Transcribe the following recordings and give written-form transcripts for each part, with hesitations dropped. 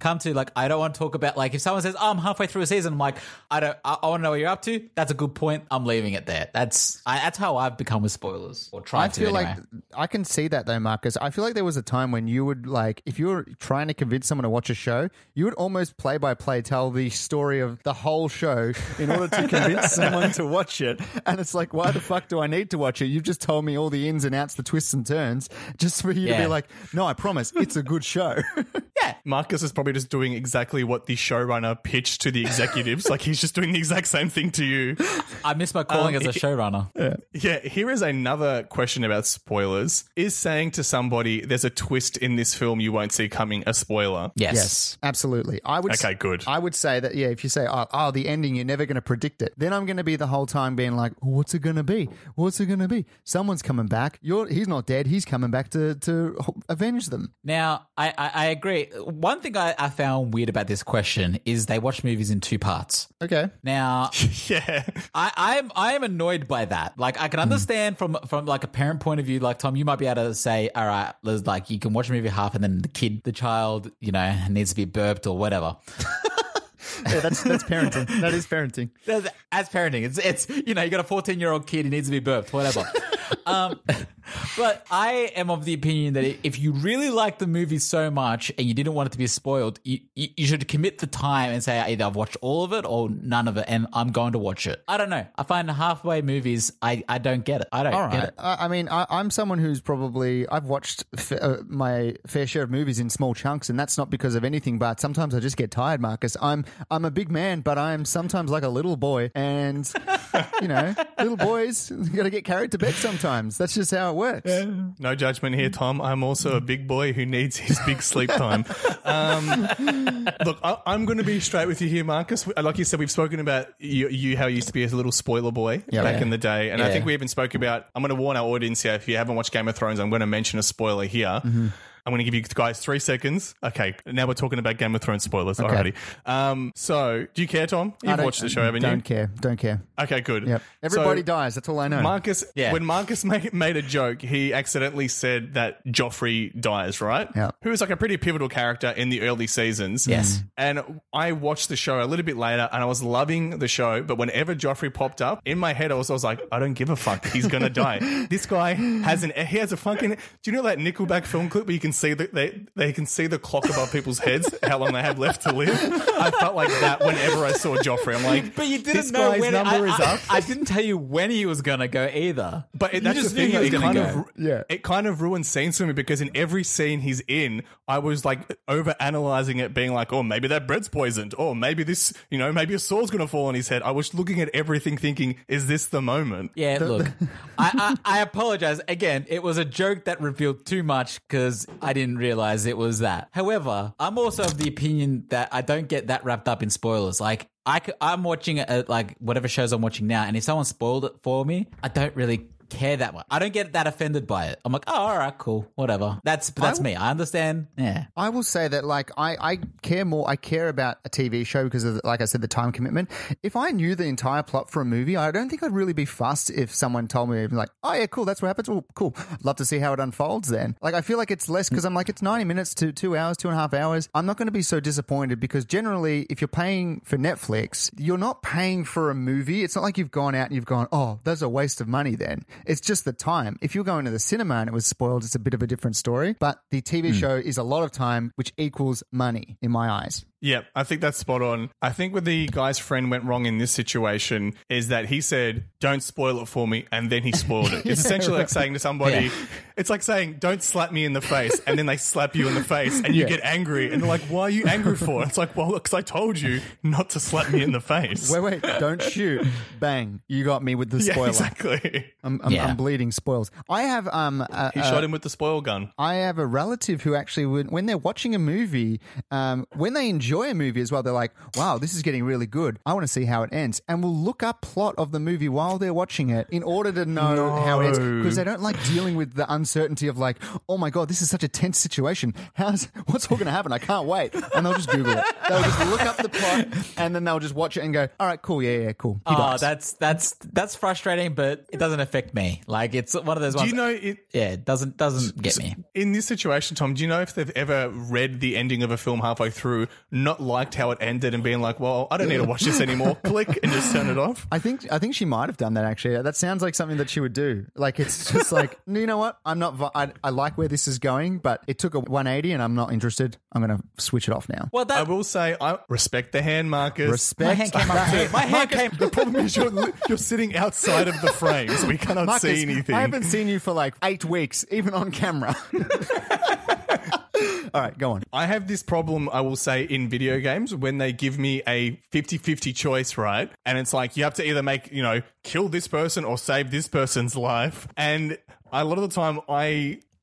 come to. Like, I don't want to talk about, like, if someone says, oh, I'm halfway through a season, I'm like, I want to know what you're up to. That's a good point. I'm leaving it there. That's how I've become with spoilers, or tried to anyway. Like I can see that though, Marcus. I feel like there was a time when you would, like, if you were trying to convince someone to watch a show, you would almost play by play tell the story of the whole show in order to convince someone to watch it. And it's like, why the fuck do I need to watch it? You've just told me all the ins and outs, the twists and turns, just for you to be like, no, I promise, it's a good show. Yeah. Marcus is probably just doing exactly what the showrunner pitched to the executives. Like, he's just doing the exact same thing to you. I miss my calling as a showrunner. Yeah, here is another question about spoilers. Is saying to somebody there's a twist in this film you won't see coming a spoiler? Yes. Absolutely. Okay, good. I would say that, yeah, if you say, oh, the ending, you're never going to predict it, then I'm going to be the whole time being like, what's it going to be? What's it going to be? Someone's coming back. He's not dead. He's coming back to avenge them. Now, I agree. One thing I found weird about this question is they watch movies in two parts. Okay. Now, Yeah. I am annoyed by that. Like, I can understand from like a parent point of view, like, Tom, you might be able to say, all right, there's like, you can watch a movie half and then the child, needs to be burped or whatever. Yeah, that's parenting. That is parenting. As parenting, it's you got a 14-year-old kid who needs to be burped, whatever. But I am of the opinion that if you really like the movie so much and you didn't want it to be spoiled, you should commit the time and say, either I've watched all of it or none of it, and I'm going to watch it. I don't know. I find halfway movies, I don't get it. I don't get it. I mean, I'm someone who's probably, I've watched my fair share of movies in small chunks, and that's not because of anything, but sometimes I just get tired, Marcus. I'm a big man, but I'm sometimes like a little boy, and little boys got to get carried to bed sometimes. That's just how it works. No judgment here, Tom. I'm also a big boy who needs his big sleep time. Look, I'm going to be straight with you here, Marcus. Like you said, we've spoken about you how you used to be a little spoiler boy back in the day. And I think we even spoke about, I'm going to warn our audience here, if you haven't watched Game of Thrones, I'm going to mention a spoiler here. Mm-hmm. I'm going to give you guys 3 seconds. Okay, now we're talking about Game of Thrones spoilers. Okay. Alrighty. So, do you care, Tom? You've watched the show, haven't you? Don't care. Okay, good. Yep. Everybody dies. That's all I know. Marcus, when Marcus made a joke, he accidentally said that Joffrey dies, right? Yeah. Who was like a pretty pivotal character in the early seasons. Yes. And I watched the show a little bit later, and I was loving the show, but whenever Joffrey popped up, in my head I was like, I don't give a fuck. He's going to die. This guy has a fucking... Do you know that Nickelback film clip where you can see they can see the clock above people's heads, how long they have left to live? I felt like that whenever I saw Joffrey. I'm like, but you didn't this know guy's when number is up. I didn't tell you when he was going to go either. But that's just the thing. knew he was gonna go. It kind of ruined scenes for me, because in every scene he's in, I was like over analyzing it, being like, oh, maybe that bread's poisoned, or maybe this, maybe a sword's going to fall on his head. I was looking at everything thinking, is this the moment? Yeah, look, I apologize. Again, it was a joke that revealed too much because I didn't realize it was that. However, I'm also of the opinion that I don't get that wrapped up in spoilers. Like, I'm watching like whatever shows I'm watching now, and if someone spoiled it for me, I don't really care that much. I don't get that offended by it. I'm like, oh, all right, cool, whatever. That's me. I understand. Yeah. I will say that, like, I care more. I care about a TV show because of, like I said, the time commitment. If I knew the entire plot for a movie, I don't think I'd really be fussed if someone told me, like, oh yeah, cool, that's what happens. Oh, cool. I'd love to see how it unfolds then. Like, I feel like it's less because I'm like, it's 90 minutes to 2 hours, 2.5 hours. I'm not going to be so disappointed, because generally, if you're paying for Netflix, you're not paying for a movie. It's not like you've gone out and you've gone, oh, that's a waste of money then. It's just the time. If you're going to the cinema and it was spoiled, it's a bit of a different story. But the TV show is a lot of time, which equals money in my eyes. Yeah, I think that's spot on. I think where the guy's friend went wrong in this situation is that he said, don't spoil it for me, and then he spoiled it. It's essentially like saying to somebody, it's like saying, don't slap me in the face, and then they slap you in the face, and you get angry, and they're like, why are you angry for? It's like, well, because I told you not to slap me in the face. Wait, don't shoot. Bang, you got me with the spoiler. Yeah, exactly. I'm bleeding spoils. I have... he shot him with the spoil gun. I have a relative who actually, when they're watching a movie, when they enjoy enjoy a movie as well. They're like, wow, this is getting really good. I want to see how it ends. And will look up plot of the movie while they're watching it in order to know how it ends. Because they don't like dealing with the uncertainty of like, oh my God, this is such a tense situation. What's all going to happen? I can't wait. And they'll just Google it. They'll just look up the plot and then they'll just watch it and go, all right, cool. Yeah, cool. He dies. That's frustrating, but it doesn't affect me. Like, it's one of those ones. Do you know it? Yeah, it doesn't get me. In this situation, Tom, do you know if they've ever read the ending of a film halfway through, not liked how it ended, and being like, well, I don't need to watch this anymore, click, and just turn it off? I think she might have done that, actually. That sounds like something that she would do. Like, it's just like, you know what? I like where this is going, but it took a 180 and I'm not interested. I'm going to switch it off now. Well, I will say, I respect the hand, Marcus. Respect. My hand came up too. My hand came. The problem is you're sitting outside of the frame, so we cannot Marcus, see anything. I haven't seen you for like 8 weeks, even on camera. All right, go on. I have this problem, I will say, in video games when they give me a 50-50 choice, right? And it's like you have to either make, kill this person or save this person's life. And a lot of the time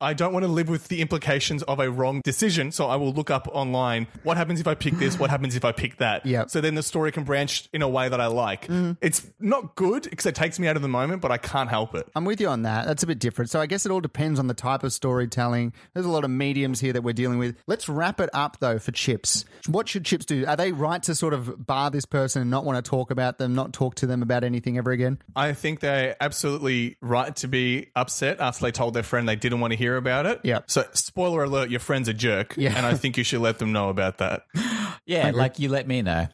I don't want to live with the implications of a wrong decision, so I will look up online, what happens if I pick this, what happens if I pick that? Yeah. So then the story can branch in a way that I like. It's not good because it takes me out of the moment, but I can't help it. I'm with you on that. That's a bit different. So I guess it all depends on the type of storytelling. There's a lot of mediums here that we're dealing with. Let's wrap it up, though, for Chips. What should Chips do? Are they right to sort of bar this person and not want to talk about them, not talk to them about anything ever again? I think they're absolutely right to be upset after they told their friend they didn't want to hear about it. Yeah. So, spoiler alert, your friend's a jerk. Yeah. And I think you should let them know about that. Yeah, like you let me know.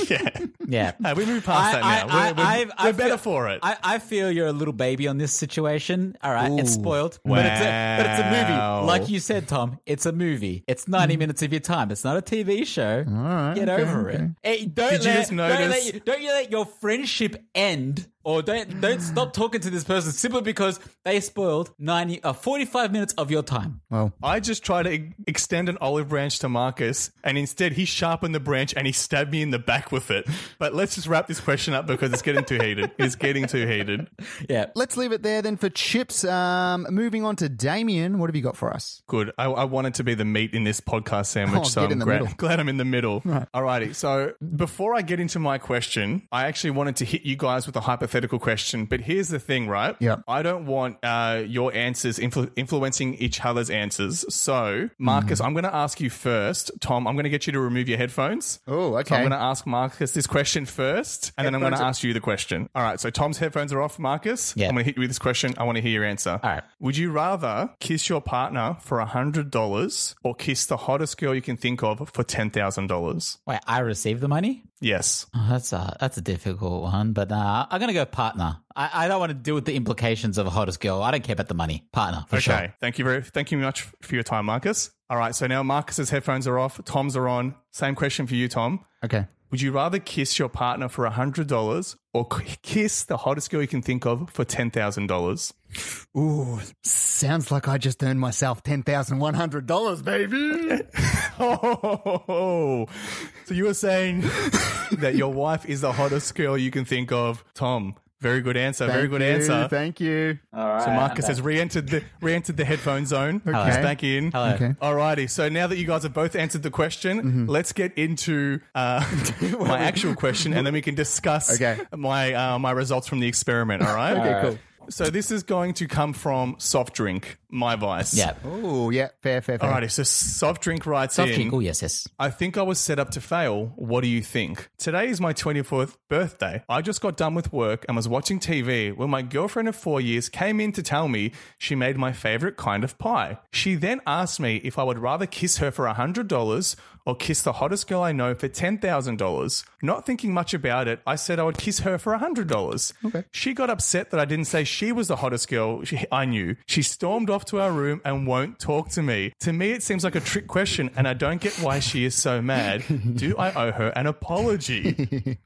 Yeah. Yeah. Hey, we moved past that now. We're better for it. I feel you're a little baby on this situation. All right, it's spoiled. Wow. But it's a movie. Like you said, Tom, it's a movie. It's 90 minutes of your time. It's not a TV show. All right. Get over it. Hey, don't you let your friendship end, or don't stop talking to this person simply because they spoiled 45 minutes of your time. Well, I just tried to extend an olive branch to Marcus, and instead he sharpened the branch and he stabbed me in the back with it. But let's just wrap this question up because it's getting too heated. It's getting too heated. Yeah. let's leave it there then for Chips. Moving on to Damien. What have you got for us? Good. I wanted to be the meat in this podcast sandwich, so get in I'm the middle. glad I'm in the middle. Right. Alrighty. So before I get into my question, I actually wanted to hit you guys with a hypothetical question. But here's the thing, right? Yeah. I don't want your answers influencing each other's answers. So, Marcus, I'm going to ask you first. Tom, I'm going to get you to remove your headphones. Oh, okay. So I'm going to ask Marcus this question first, and then I'm going to ask you the question. All right. So Tom's headphones are off, Marcus. Yeah. I'm going to hit you with this question. I want to hear your answer. All right. Would you rather kiss your partner for $100 or kiss the hottest girl you can think of for $10,000? Wait, I received the money? Yes. Oh, that's a difficult one, but I'm going to go partner. I don't want to deal with the implications of a hottest girl. I don't care about the money. Partner, for sure. Okay. Thank you very much for your time, Marcus. All right. So now Marcus's headphones are off. Tom's are on. Same question for you, Tom. Okay. Would you rather kiss your partner for $100 or kiss the hottest girl you can think of for $10,000? Ooh, sounds like I just earned myself $10,100, baby. Oh, so you were saying that your wife is the hottest girl you can think of, Tom? Very good answer. Very good answer. Thank you. All right. So Marcus has re-entered the headphone zone. Okay. He's back in. Hello. Okay. Alrighty. So now that you guys have both answered the question, let's get into my actual question, and then we can discuss my results from the experiment. All right. Okay, cool. So this is going to come from Soft Drink, my vice. Yeah. Oh, yeah. Fair. Alrighty. So Soft Drink writes Soft in. drink. Oh, yes. I think I was set up to fail. What do you think? Today is my 24th birthday. I just got done with work and was watching TV when my girlfriend of 4 years came in to tell me she made my favorite kind of pie. She then asked me if I would rather kiss her for $100 or kiss the hottest girl I know for $10,000. Not thinking much about it, I said I would kiss her for $100. Okay. She got upset that I didn't say she was the hottest girl I knew. She stormed off to our room and won't talk to me. To me, it seems like a trick question, and I don't get why she is so mad. Do I owe her an apology?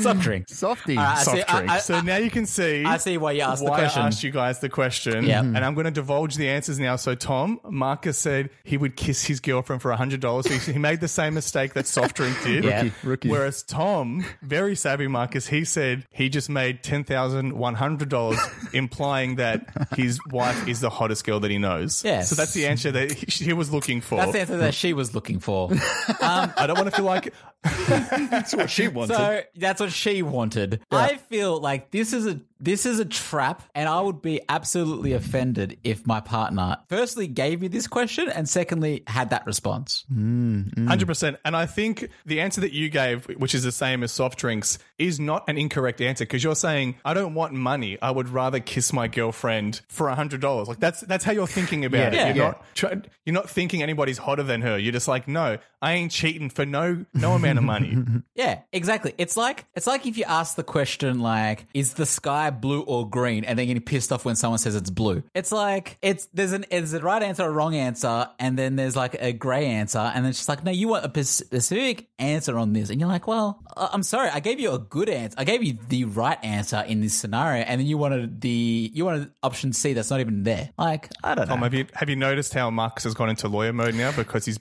Soft drink. Softy. I see- Soft drink. So now you can see. I see why you asked the why question. I asked you guys the question. Yeah. And I'm going to divulge the answers now. So Tom, Marcus said he would kiss his girlfriend for $100. So he made the same mistake that soft drink did. Yeah. Rookie. Whereas Tom, very savvy Marcus, he said he just made $10,100, implying that his wife is the hottest girl that he knows. Yes. So that's the answer that he was looking for. That's the answer that she was looking for. I don't want to feel like That's what she wanted. So that's what she wanted. I feel like this is a trap, and I would be absolutely offended if my partner firstly gave me this question and secondly had that response. 100%. And I think the answer that you gave, which is the same as soft drinks, is not an incorrect answer because you're saying, I don't want money. I would rather kiss my girlfriend for $100. Like that's how you're thinking about it. You're not thinking anybody's hotter than her. You're just like, no, I ain't cheating for no amount of money. Yeah, exactly. It's like if you ask the question like, is the sky blue or green, and then getting pissed off when someone says it's blue. It's like there's a right answer, a wrong answer, and then there's like a grey answer, and then it's just like, no, you want a specific answer on this, and you're like, well, I'm sorry, I gave you a good answer. I gave you the right answer in this scenario, and then you wanted option C that's not even there. Like, I don't know. Tom, have you noticed how Marcus has gone into lawyer mode now because he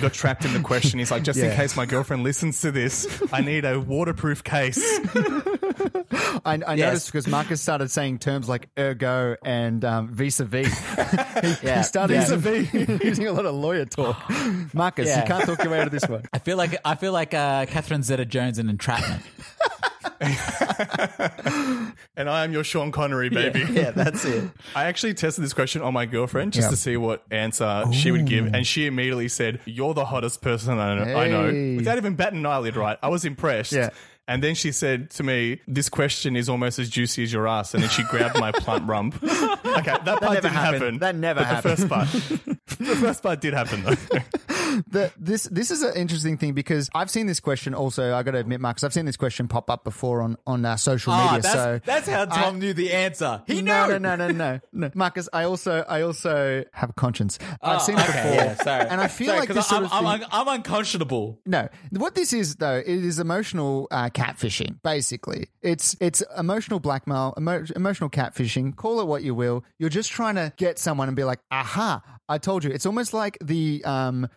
got trapped in the question. He's like, just in case my girlfriend listens to this, I need a waterproof case. I noticed because Marcus started saying terms like ergo and vis-a-vis. He started using a lot of lawyer talk. Marcus, you can't talk your way out of this one. I feel like Catherine Zeta-Jones in Entrapment. And I am your Sean Connery, baby. Yeah, that's it. I actually tested this question on my girlfriend just to see what answer she would give, and she immediately said, "You're the hottest person I know," Hey. without even batting an eyelid. Right? I was impressed. Yeah. And then she said to me, "This question is almost as juicy as your ass." And then she grabbed my plump rump. Okay, that part never didn't happened. happen. That never but happened. The first part did happen though. This is an interesting thing because I've seen this question also. I got to admit, Marcus, I've seen this question pop up before on social media. That's how Tom knew the answer. He knew. No, Marcus. I also have a conscience. I've seen it before, Yeah, sorry. and I feel like 'cause this sort of thing. I'm unconscionable. No, what this is though, it is emotional catfishing. Basically, it's emotional blackmail, emotional catfishing. Call it what you will. You're just trying to get someone and be like, "Aha, I told you." It's almost like the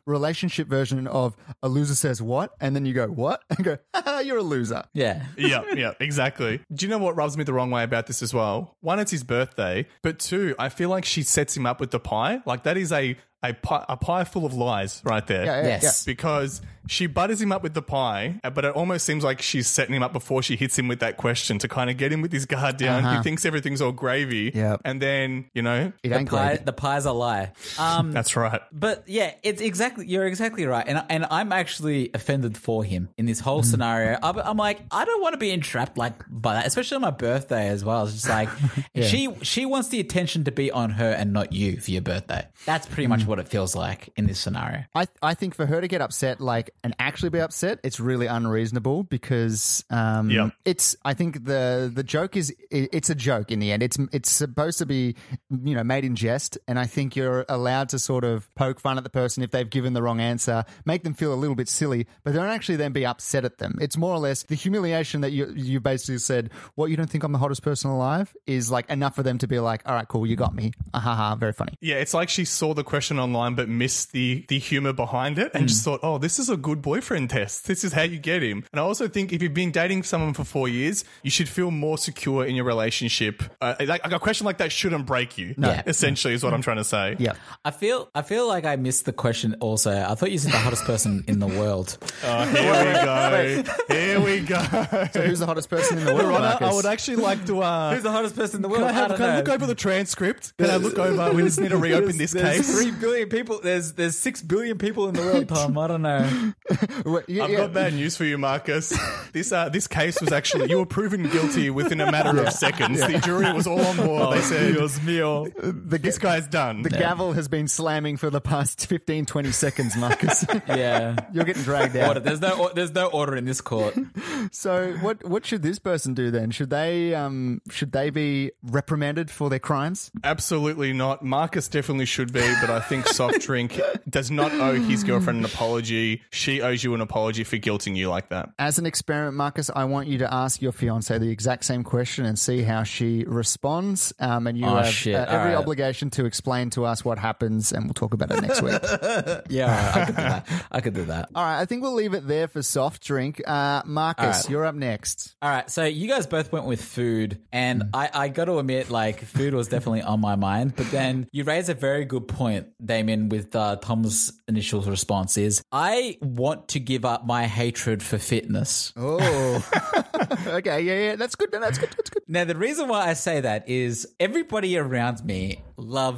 relationship version of a loser says what, and then you go what, and go, "Haha, you're a loser." Yeah. Yeah, exactly. Do you know what rubs me the wrong way about this as well? One, it's his birthday, but two, I feel like she sets him up with the pie. Like that is a pie full of lies right there. Yes. Because she butters him up with the pie, but it almost seems like she's setting him up before she hits him with that question to kind of get him with his guard down. He thinks everything's all gravy. Yep. And then, It ain't great. The pie's a lie. that's right. But yeah, you're exactly right. And I'm actually offended for him in this whole scenario. I'm like, I don't want to be entrapped like by that, especially on my birthday as well. It's just like she wants the attention to be on her and not you for your birthday. That's pretty much what it feels like in this scenario. I think for her to get upset, and actually be upset, it's really unreasonable because it's. I think the joke is it's a joke in the end. It's supposed to be made in jest, and I think you're allowed to sort of poke fun at the person if they've given the wrong answer, make them feel a little bit silly, but don't actually then be upset at them. It's more or less the humiliation that you basically said, "What, you don't think I'm the hottest person alive?" is like enough for them to be like, "All right, cool, you got me." Ahaha, very funny. Yeah, it's like she saw the question online but missed the humor behind it and just thought, oh, this is a good boyfriend test. This is how you get him. And I also think if you've been dating someone for 4 years, you should feel more secure in your relationship. Like a question like that shouldn't break you. No. Essentially is what I'm trying to say. Yeah. I feel like I missed the question also. I thought you said the hottest person in the world. Oh, here we go. Here we go. So who's the hottest person in the world? Your Honor, Marcus? I would actually like to... Who's the hottest person in the world? Can I look over the transcript? Can I look over? We just need to reopen this case. 3 billion people. There's 6 billion people in the world, Tom. I don't know. I've got bad news for you, Marcus. This case was actually, you were proven guilty within a matter of seconds. The jury was all on board. They said, Dios mío. this guy's done. The gavel has been slamming for the past 15, 20 seconds, Marcus. Yeah. You're getting dragged out. Order. There's no order in this court. So what should this person do then? Should they be reprimanded for their crimes? Absolutely not. Marcus definitely should be, but I think Soft Drink does not owe his girlfriend an apology. She she owes you an apology for guilting you like that. As an experiment, Marcus, I want you to ask your fiance the exact same question and see how she responds. And you have every obligation to explain to us what happens, and we'll talk about it next week. Yeah, I could do that. I could do that. All right, I think we'll leave it there for soft drink. Marcus, you're up next. All right, so you guys both went with food, and I got to admit, like, food was definitely on my mind. But then you raised a very good point, Damien, with Tom's initial response is, I want to give up my hatred for fitness. Oh, okay, yeah, that's good. That's good. Now, the reason why I say that is everybody around me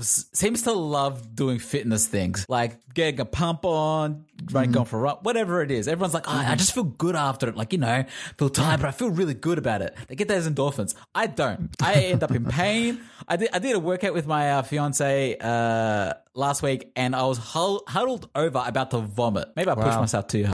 seems to love doing fitness things, like getting a pump on, going for a run, whatever it is. Everyone's like, I just feel good after it. Like, feel tired, but I feel really good about it. They get those endorphins. I don't. I end up in pain. I did a workout with my fiance last week, and I was huddled over about to vomit. Maybe I pushed myself too hard.